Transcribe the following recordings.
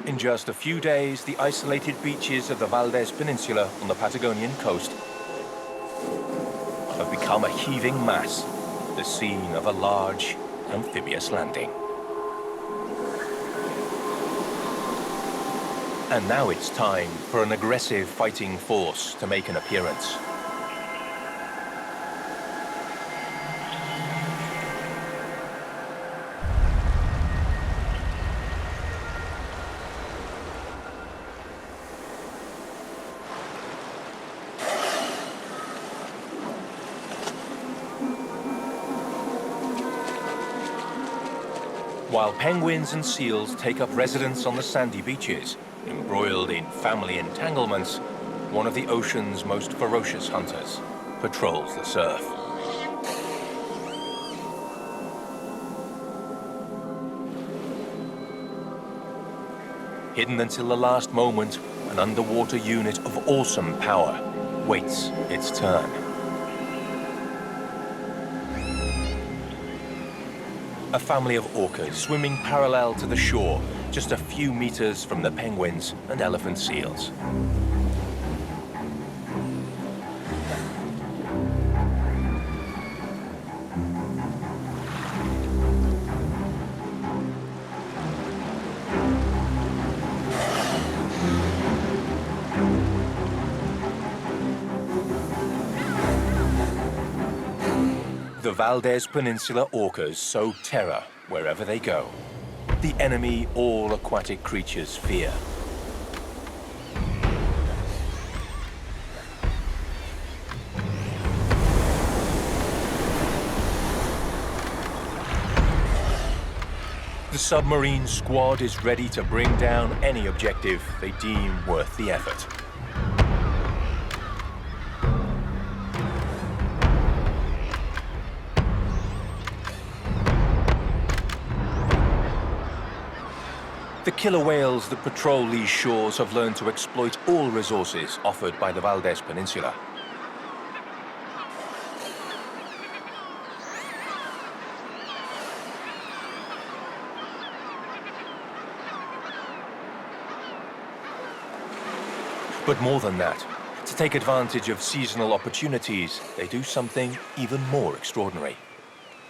In just a few days, the isolated beaches of the Wildest Peninsula on the Patagonian coast have become a heaving mass, the scene of a large amphibious landing. And now it's time for an aggressive fighting force to make an appearance. While penguins and seals take up residence on the sandy beaches, embroiled in family entanglements, one of the ocean's most ferocious hunters patrols the surf. Hidden until the last moment, an underwater unit of awesome power waits its turn. A family of orcas swimming parallel to the shore, just a few meters from the penguins and elephant seals. The Wildest Peninsula orcas sow terror wherever they go. The enemy all aquatic creatures fear. The submarine squad is ready to bring down any objective they deem worth the effort. The killer whales that patrol these shores have learned to exploit all resources offered by the Wildest Peninsula. But more than that, to take advantage of seasonal opportunities, they do something even more extraordinary.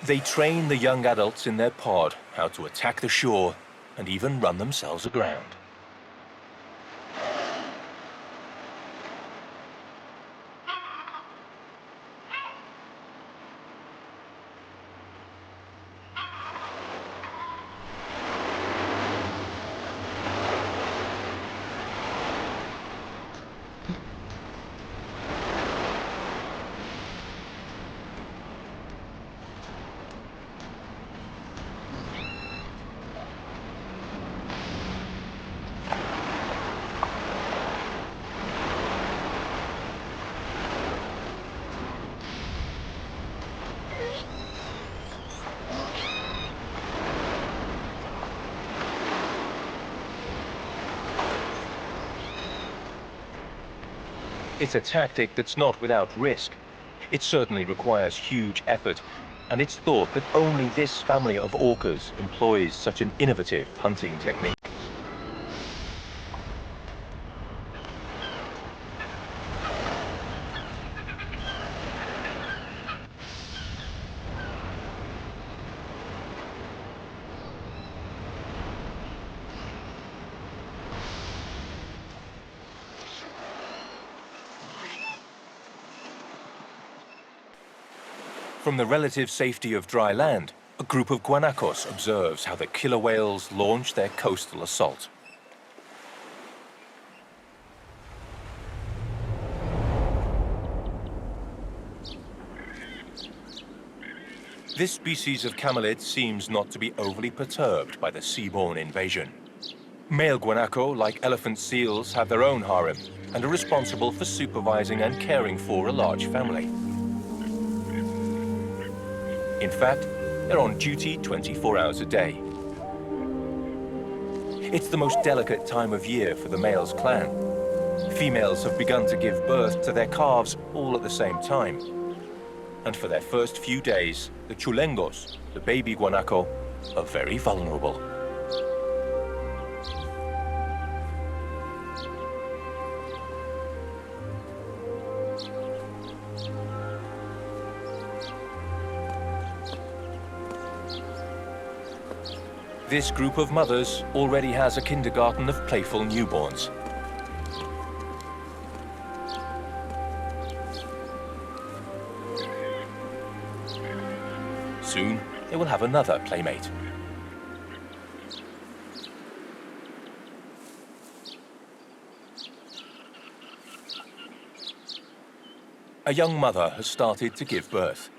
They train the young adults in their pod how to attack the shore and even run themselves aground. It's a tactic that's not without risk. It certainly requires huge effort, and it's thought that only this family of orcas employs such an innovative hunting technique. From the relative safety of dry land, a group of guanacos observes how the killer whales launch their coastal assault. This species of camelid seems not to be overly perturbed by the seaborne invasion. Male guanaco, like elephant seals, have their own harem and are responsible for supervising and caring for a large family. In fact, they're on duty 24 hours a day. It's the most delicate time of year for the male's clan. Females have begun to give birth to their calves all at the same time. And for their first few days, the chulengos, the baby guanaco, are very vulnerable. This group of mothers already has a kindergarten of playful newborns. Soon, they will have another playmate. A young mother has started to give birth.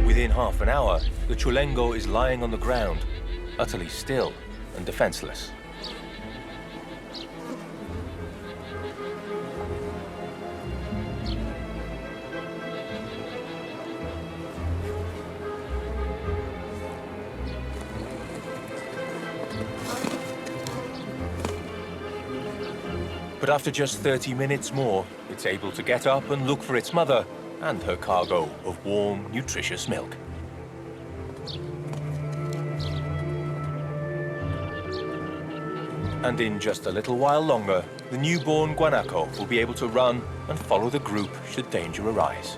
Within half an hour, the chulengo is lying on the ground, utterly still and defenseless. But after just 30 minutes more, it's able to get up and look for its mother and her cargo of warm, nutritious milk. And in just a little while longer, the newborn guanaco will be able to run and follow the group should danger arise.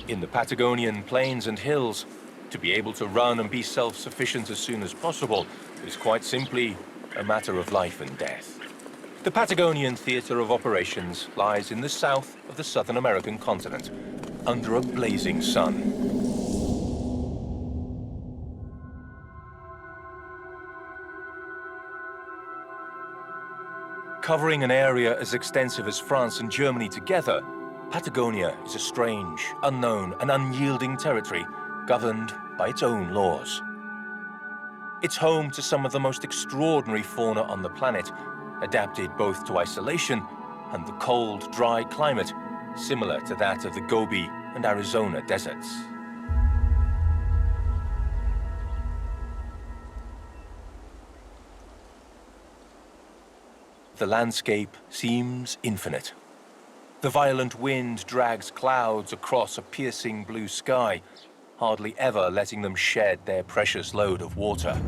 In the Patagonian plains and hills, to be able to run and be self-sufficient as soon as possible is quite simply a matter of life and death. The Patagonian theater of operations lies in the south of the Southern American continent, under a blazing sun. Covering an area as extensive as France and Germany together, Patagonia is a strange, unknown, and unyielding territory governed by its own laws. It's home to some of the most extraordinary fauna on the planet, adapted both to isolation and the cold, dry climate, similar to that of the Gobi and Arizona deserts. The landscape seems infinite. The violent wind drags clouds across a piercing blue sky, hardly ever letting them shed their precious load of water.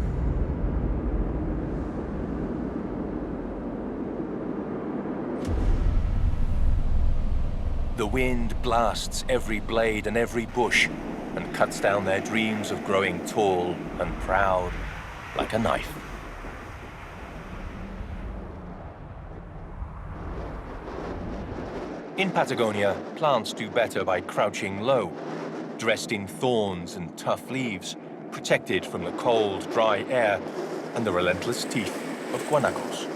The wind blasts every blade and every bush and cuts down their dreams of growing tall and proud like a knife. In Patagonia, plants do better by crouching low, dressed in thorns and tough leaves, protected from the cold, dry air and the relentless teeth of guanacos.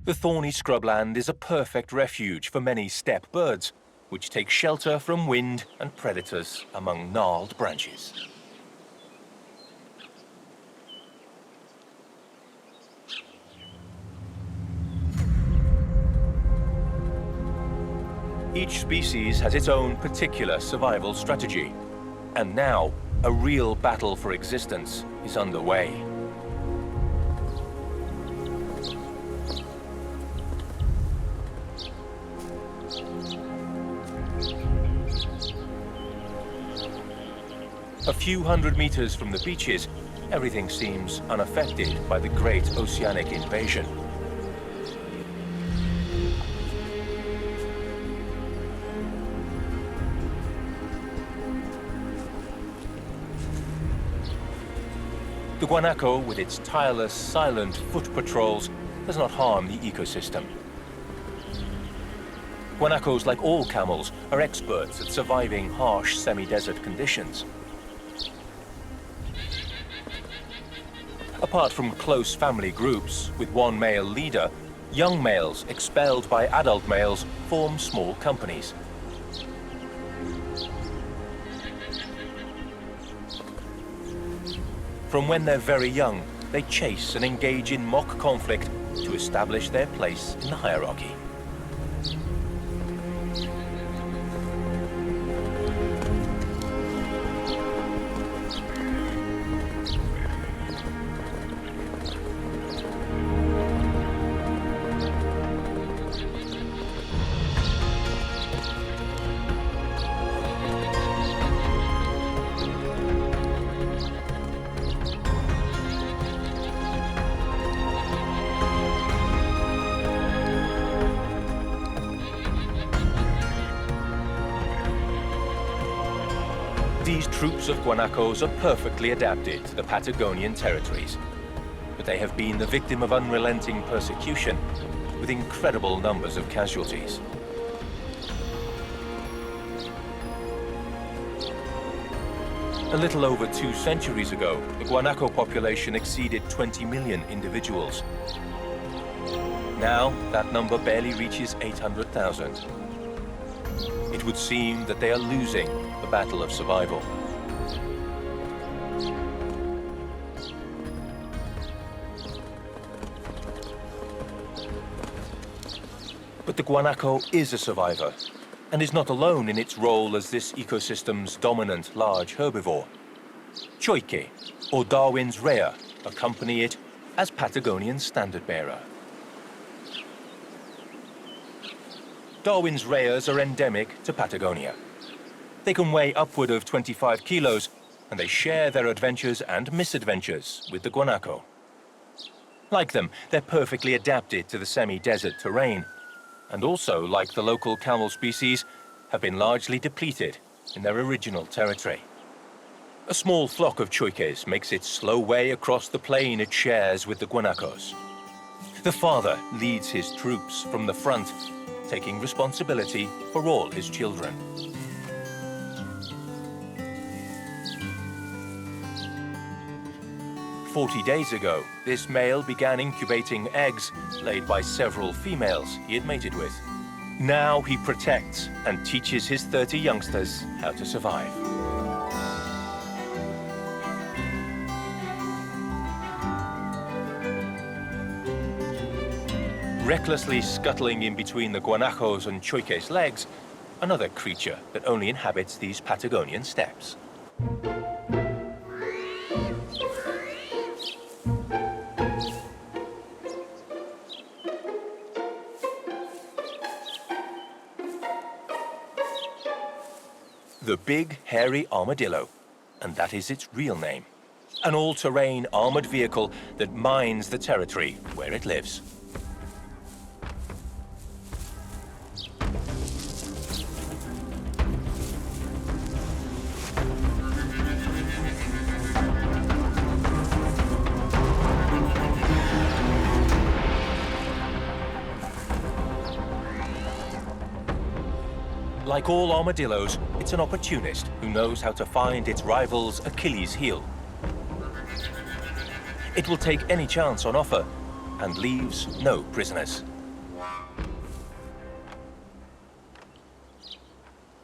The thorny scrubland is a perfect refuge for many steppe birds, which take shelter from wind and predators among gnarled branches. Each species has its own particular survival strategy, and now a real battle for existence is underway. A few hundred meters from the beaches, everything seems unaffected by the great oceanic invasion. The guanaco, with its tireless, silent foot patrols, does not harm the ecosystem. Guanacos, like all camels, are experts at surviving harsh semi-desert conditions. Apart from close family groups with one male leader, young males expelled by adult males form small companies. From when they're very young, they chase and engage in mock conflict to establish their place in the hierarchy. These troops of guanacos are perfectly adapted to the Patagonian territories, but they have been the victim of unrelenting persecution with incredible numbers of casualties. A little over 2 centuries ago, the guanaco population exceeded 20 million individuals. Now, that number barely reaches 800,000. It would seem that they are losing the battle of survival. But the guanaco is a survivor and is not alone in its role as this ecosystem's dominant large herbivore. Choike, or Darwin's rhea, accompany it as Patagonian's standard-bearer. Darwin's rheas are endemic to Patagonia. They can weigh upward of 25 kilos, and they share their adventures and misadventures with the guanaco. Like them, they're perfectly adapted to the semi-desert terrain, and also, like the local camel species, have been largely depleted in their original territory. A small flock of choikes makes its slow way across the plain it shares with the guanacos. The father leads his troops from the front, taking responsibility for all his children. "40 days ago, this male began incubating eggs laid by several females he had mated with. Now he protects and teaches his 30 youngsters how to survive. Recklessly scuttling in between the guanacos and choike's legs, another creature that only inhabits these Patagonian steppes. The big, hairy armadillo, and that is its real name. An all-terrain armored vehicle that mines the territory where it lives. Like all armadillos, it's an opportunist who knows how to find its rival's Achilles heel. It will take any chance on offer and leaves no prisoners.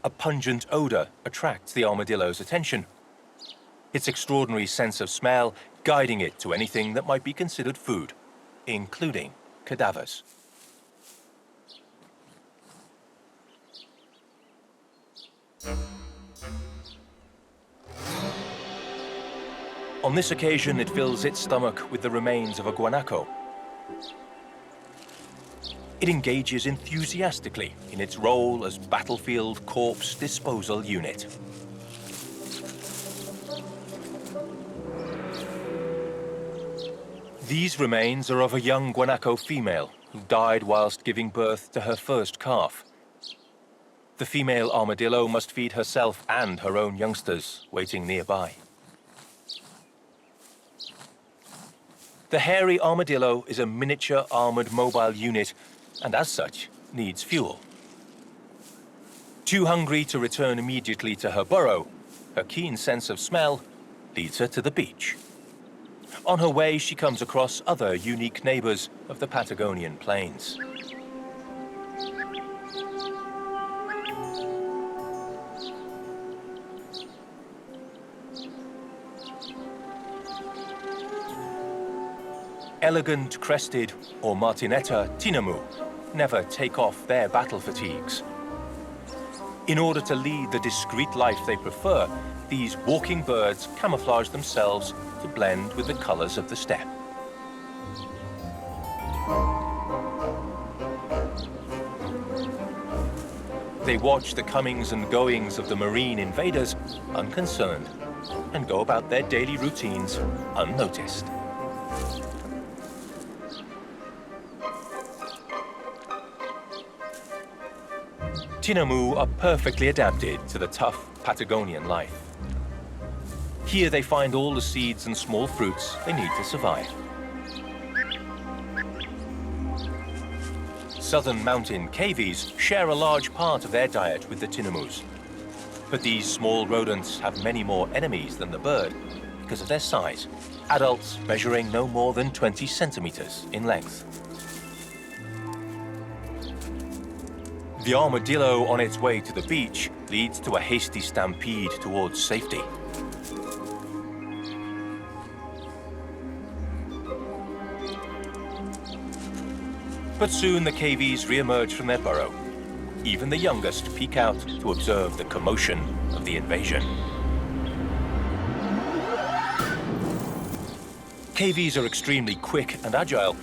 A pungent odor attracts the armadillo's attention, its extraordinary sense of smell guiding it to anything that might be considered food, including cadavers. On this occasion, it fills its stomach with the remains of a guanaco. It engages enthusiastically in its role as battlefield corpse disposal unit. These remains are of a young guanaco female who died whilst giving birth to her first calf. The female armadillo must feed herself and her own youngsters waiting nearby. The hairy armadillo is a miniature armored mobile unit and as such needs fuel. Too hungry to return immediately to her burrow, her keen sense of smell leads her to the beach. On her way, she comes across other unique neighbors of the Patagonian plains. Elegant crested or martinetta tinamou never take off their battle fatigues. In order to lead the discreet life they prefer, these walking birds camouflage themselves to blend with the colors of the steppe. They watch the comings and goings of the marine invaders unconcerned and go about their daily routines unnoticed. Tinamou are perfectly adapted to the tough Patagonian life. Here they find all the seeds and small fruits they need to survive. Southern mountain cavies share a large part of their diet with the tinamous. But these small rodents have many more enemies than the bird because of their size, adults measuring no more than 20 centimeters in length. The armadillo on its way to the beach leads to a hasty stampede towards safety. But soon the cavies re-emerge from their burrow. Even the youngest peek out to observe the commotion of the invasion. Cavies are extremely quick and agile,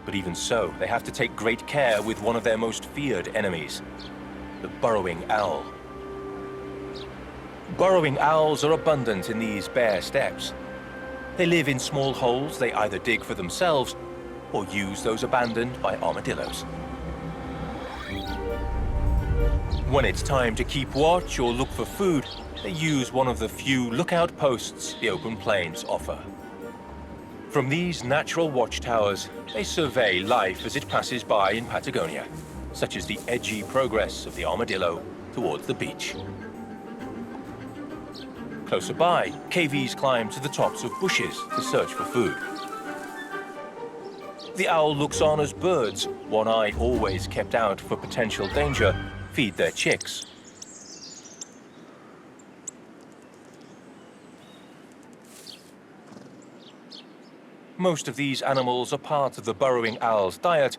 but even so, they have to take great care with one of their most feared enemies, the burrowing owl. Burrowing owls are abundant in these bare steppes. They live in small holes they either dig for themselves or use those abandoned by armadillos. When it's time to keep watch or look for food, they use one of the few lookout posts the open plains offer. From these natural watchtowers, they survey life as it passes by in Patagonia, such as the edgy progress of the armadillo towards the beach. Closer by, cavies climb to the tops of bushes to search for food. The owl looks on as birds, one eye always kept out for potential danger, feed their chicks. Most of these animals are part of the burrowing owl's diet,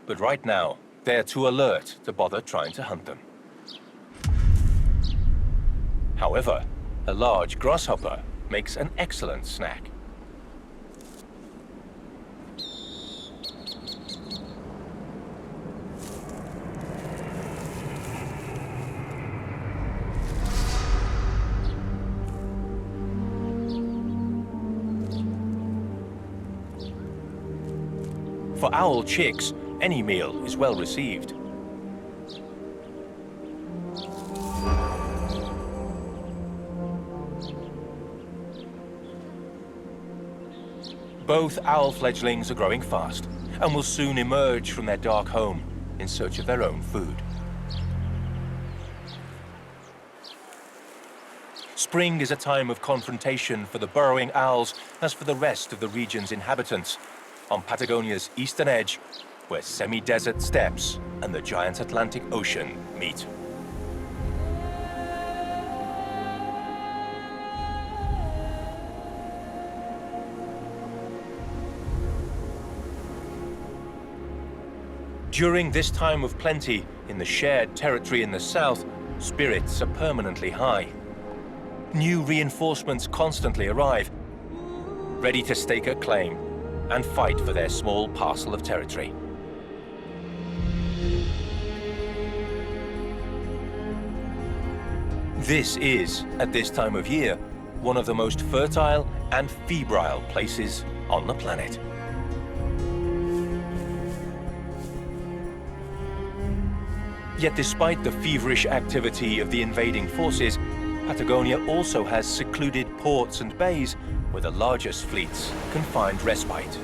but right now, they're too alert to bother trying to hunt them. However, a large grasshopper makes an excellent snack. For owl chicks, any meal is well received. Both owl fledglings are growing fast and will soon emerge from their dark home in search of their own food. Spring is a time of confrontation for the burrowing owls as for the rest of the region's inhabitants on Patagonia's eastern edge, where semi-desert steppes and the giant Atlantic Ocean meet. During this time of plenty, in the shared territory in the south, spirits are permanently high. New reinforcements constantly arrive, ready to stake a claim and fight for their small parcel of territory. This is, at this time of year, one of the most fertile and febrile places on the planet. Yet despite the feverish activity of the invading forces, Patagonia also has secluded ports and bays where the largest fleets can find respite.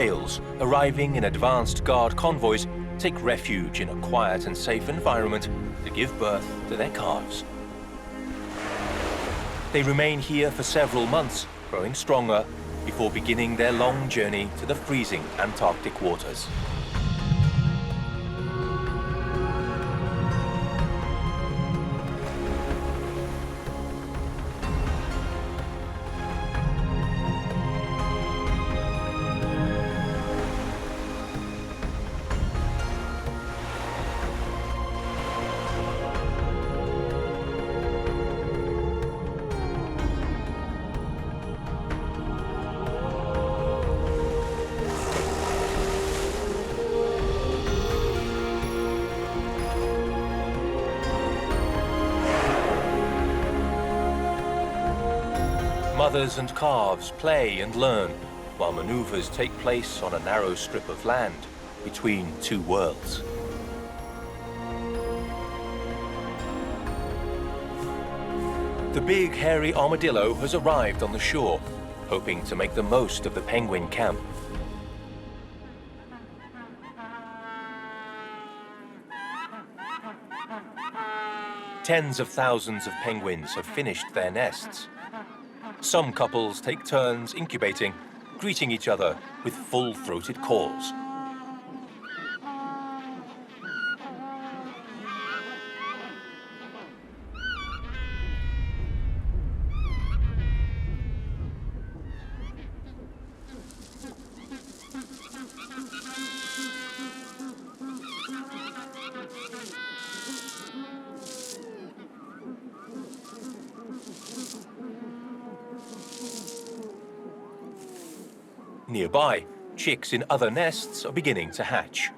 whales, arriving in advanced guard convoys, take refuge in a quiet and safe environment to give birth to their calves. They remain here for several months, growing stronger, before beginning their long journey to the freezing Antarctic waters. Mothers and calves play and learn, while maneuvers take place on a narrow strip of land between two worlds. The big hairy armadillo has arrived on the shore, hoping to make the most of the penguin camp. Tens of thousands of penguins have finished their nests. Some couples take turns incubating, greeting each other with full-throated calls. Nearby, chicks in other nests are beginning to hatch.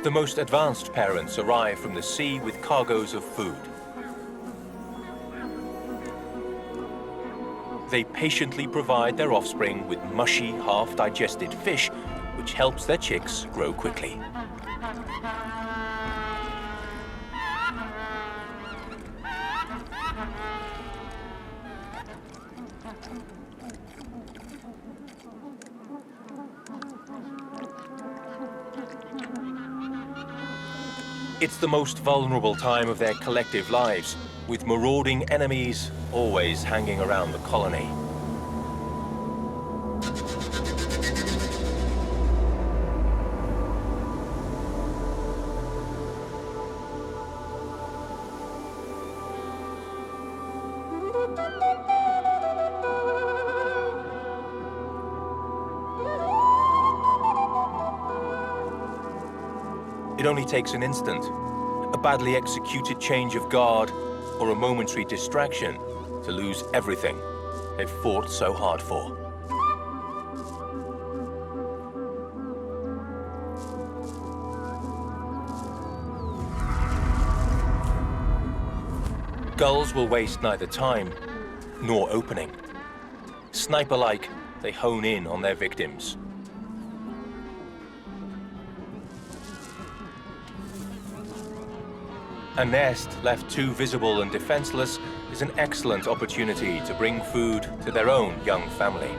The most advanced parents arrive from the sea with cargoes of food. They patiently provide their offspring with mushy, half-digested fish, which helps their chicks grow quickly. It's the most vulnerable time of their collective lives, with marauding enemies always hanging around the colony. It only takes an instant, a badly executed change of guard, or a momentary distraction to lose everything they've fought so hard for. Gulls will waste neither time nor opening. Sniper-like, they hone in on their victims. A nest left too visible and defenseless is an excellent opportunity to bring food to their own young family.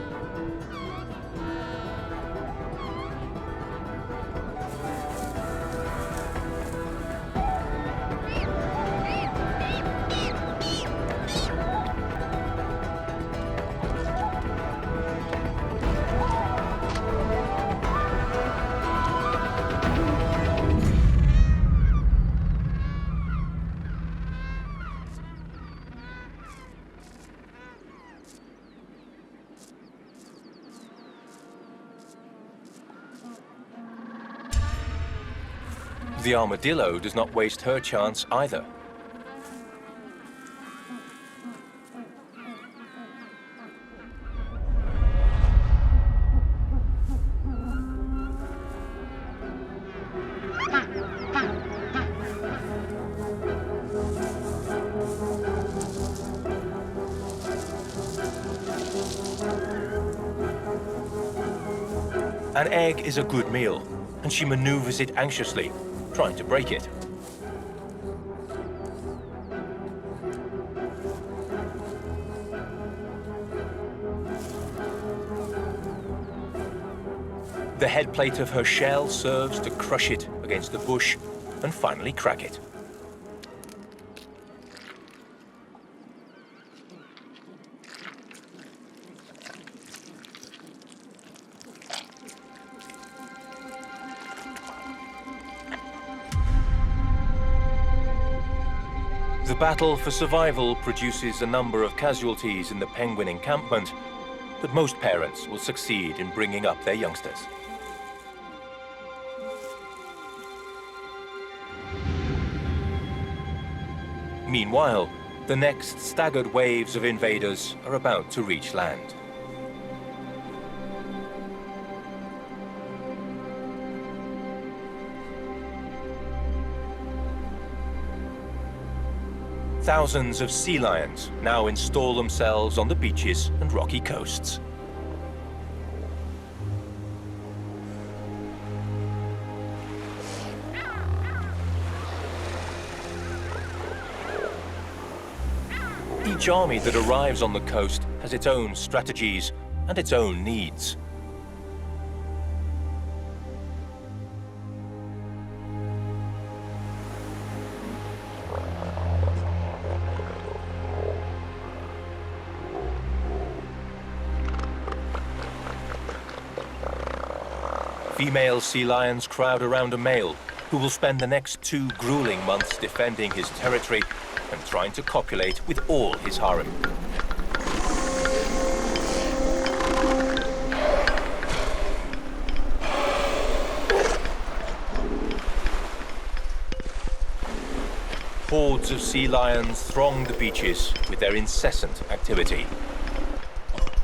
The armadillo does not waste her chance either. An egg is a good meal, and she maneuvers it anxiously, trying to break it. The head plate of her shell serves to crush it against the bush and finally crack it. The battle for survival produces a number of casualties in the penguin encampment, but most parents will succeed in bringing up their youngsters. Meanwhile, the next staggered waves of invaders are about to reach land. Thousands of sea lions now install themselves on the beaches and rocky coasts. Each army that arrives on the coast has its own strategies and its own needs. Female sea lions crowd around a male who will spend the next 2 grueling months defending his territory and trying to copulate with all his harem. Hordes of sea lions throng the beaches with their incessant activity.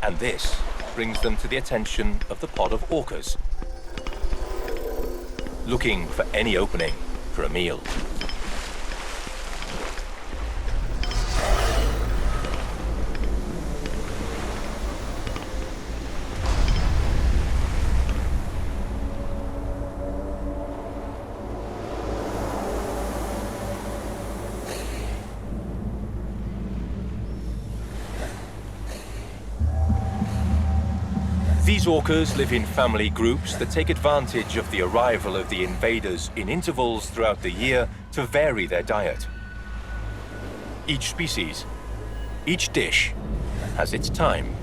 And this brings them to the attention of the pod of orcas, looking for any opening for a meal. These orcas live in family groups that take advantage of the arrival of the invaders in intervals throughout the year to vary their diet. Each species, each dish, has its time.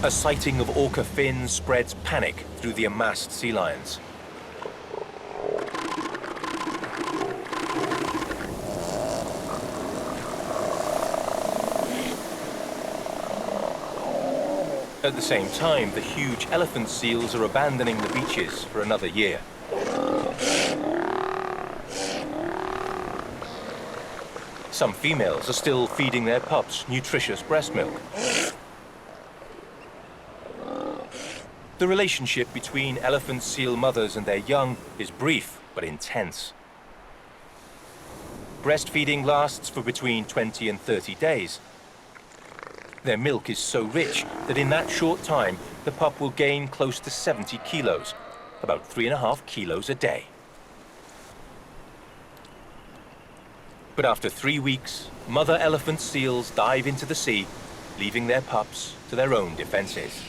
A sighting of orca fins spreads panic through the amassed sea lions. At the same time, the huge elephant seals are abandoning the beaches for another year. Some females are still feeding their pups nutritious breast milk. The relationship between elephant seal mothers and their young is brief but intense. Breastfeeding lasts for between 20 and 30 days. Their milk is so rich that in that short time, the pup will gain close to 70 kilos, about 3.5 kilos a day. But after 3 weeks, mother elephant seals dive into the sea, leaving their pups to their own defenses.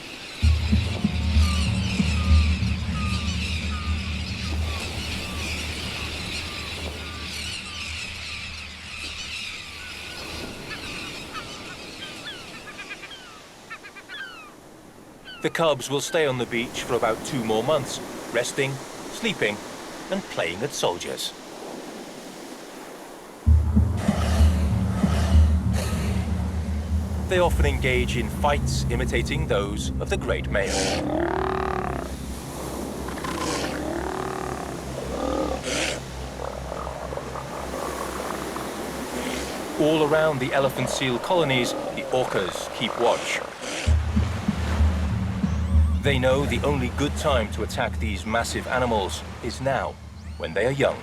The cubs will stay on the beach for about 2 more months, resting, sleeping, and playing at soldiers. They often engage in fights imitating those of the great male. All around the elephant seal colonies, the orcas keep watch. They know the only good time to attack these massive animals is now, when they are young.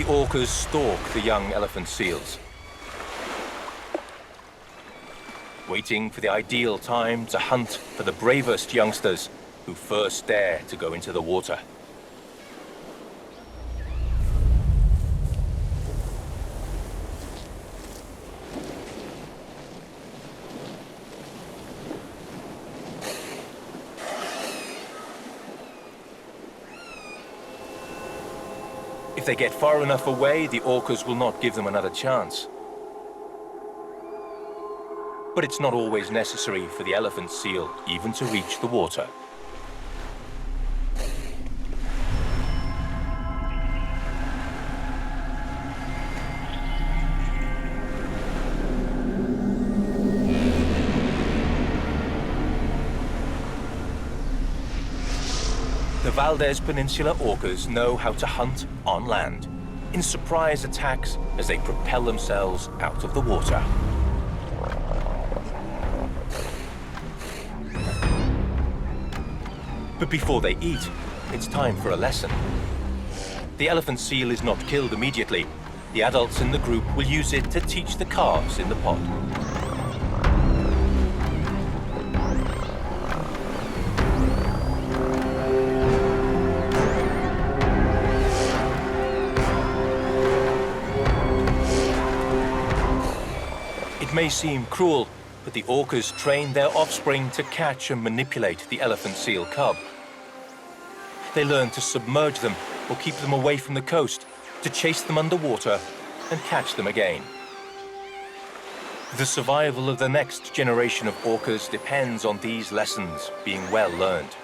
the orcas stalk the young elephant seals, waiting for the ideal time to hunt for the bravest youngsters who first dare to go into the water. If they get far enough away, the orcas will not give them another chance. But it's not always necessary for the elephant seal even to reach the water. The Valdez Peninsula orcas know how to hunt on land, in surprise attacks as they propel themselves out of the water. But before they eat, it's time for a lesson. The elephant seal is not killed immediately. The adults in the group will use it to teach the calves in the pod. It may seem cruel, but the orcas train their offspring to catch and manipulate the elephant seal cub. They learn to submerge them or keep them away from the coast, to chase them underwater and catch them again. The survival of the next generation of orcas depends on these lessons being well learned.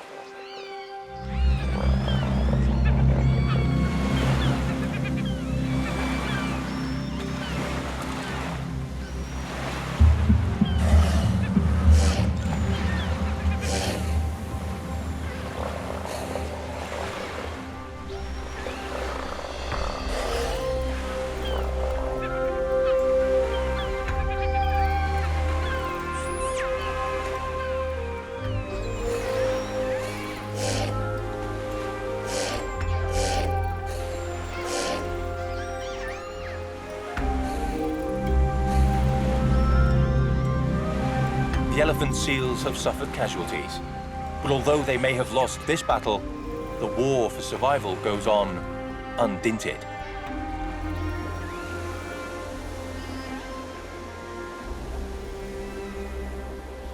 The elephant seals have suffered casualties, but although they may have lost this battle, the war for survival goes on undinted.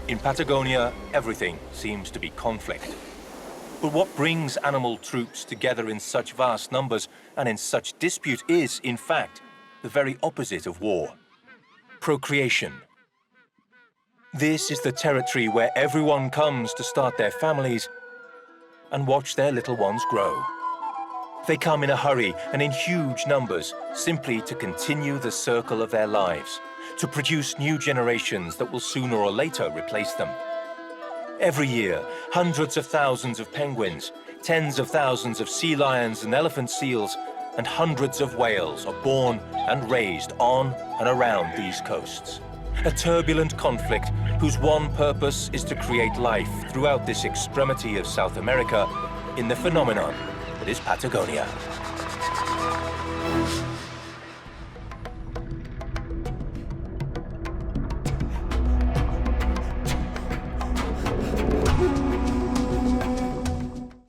In Patagonia, everything seems to be conflict. But what brings animal troops together in such vast numbers and in such dispute is, in fact, the very opposite of war: procreation. This is the territory where everyone comes to start their families and watch their little ones grow. They come in a hurry and in huge numbers, simply to continue the circle of their lives, to produce new generations that will sooner or later replace them. Every year, hundreds of thousands of penguins, tens of thousands of sea lions and elephant seals, and hundreds of whales are born and raised on and around these coasts. A turbulent conflict whose one purpose is to create life throughout this extremity of South America in the phenomenon that is Patagonia.